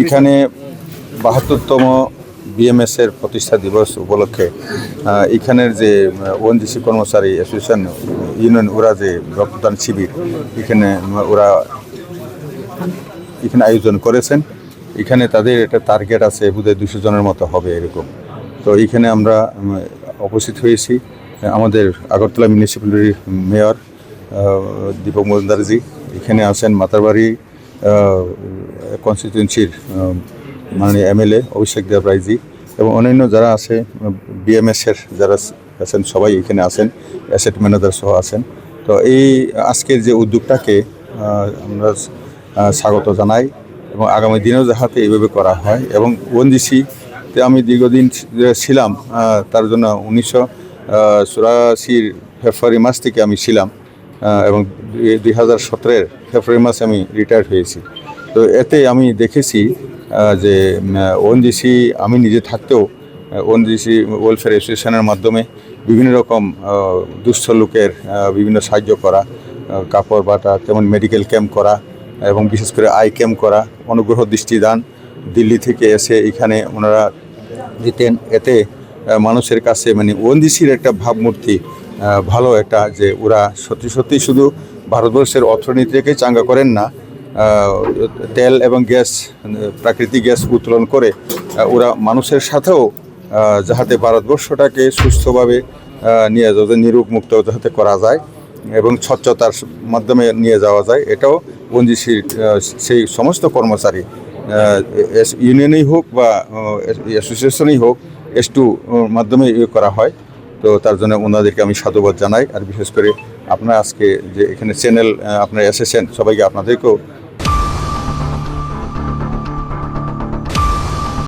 এখানে ৭২তম বিএমএসের প্রতিষ্ঠা দিবস উপলক্ষে এখানের যে ওএনজিসি কর্মচারী অ্যাসোসিয়েশন ইউনিয়ন ওরা যে রক্তদান শিবির এখানে ওরা আয়োজন করেছেন। এখানে তাদের একটা টার্গেট আছে, বোধহয় ২০০ জনের মতো হবে এরকম। তো এখানে আমরা উপস্থিত হয়েছি। আমাদের আগরতলা মিউনিসিপ্যালিটির মেয়র দীপক মজুমদারজি এখানে আছেন, মাতারবাড়ি কনস্টিটিউয়েন্সির মাননীয় এমএলএ অভিষেক দেব রায়জি এবং অন্যান্য যারা আছে বিএমএসের যারা আছেন সবাই এখানে আছেন, অ্যাসেট ম্যানেজার সহ আছেন। তো এই আজকের যে উদ্যোগটাকে আমরা স্বাগত জানাই এবং আগামী দিনেও যাতে এইভাবে করা হয়। এবং ওএনজিসিতে আমি দীর্ঘদিন ছিলাম, তার জন্য ১৯৮৪ ফেব্রুয়ারি মাস থেকে আমি ছিলাম এবং ২০১৭ ফেব্রুয়ারি মাসে আমি রিটায়ার্ড হয়েছি। তো এতে আমি দেখেছি যে ওএনজিসি আমি নিজে থাকতেও ওএনজিসি ওয়েলফেয়ার অ্যাসোসিয়েশনের মাধ্যমে বিভিন্ন রকম দুস্থ লোকের বিভিন্ন সাহায্য করা, কাপড় বাটা, তেমন মেডিকেল ক্যাম্প করা এবং বিশেষ করে আই ক্যাম্প করা, অনুগ্রহ দৃষ্টিদান দিল্লি থেকে এসে এখানে ওনারা দিতেন। এতে মানুষের কাছে মানে ওএনজিসির একটা ভাবমূর্তি ভালো একটা, যে ওরা সত্যি সত্যি শুধু ভারতবর্ষের অর্থনীতিকে চাঙ্গা করেন না, তেল এবং গ্যাস, প্রাকৃতিক গ্যাস উত্তোলন করে ওরা মানুষের সাথেও যাতে ভারতবর্ষটাকে সুস্থভাবে নিয়ে যাতে নিরোগ মুক্ত যাতে করা যায় এবং স্বচ্ছতার মাধ্যমে নিয়ে যাওয়া যায়, এটাও ওএনজিসির সেই সমস্ত কর্মচারী ইউনিয়নেই হোক বা অ্যাসোসিয়েশনেই হোক S2 মাধ্যমে করা হয়। তো তার জন্য ওনাদেরকে আমি সাধুবাদ জানাই। আর বিশেষ করে আপনারা আজকে যে এখানে চ্যানেল আপনারা এসেছেন, সবাইকে আপনাদেরকেও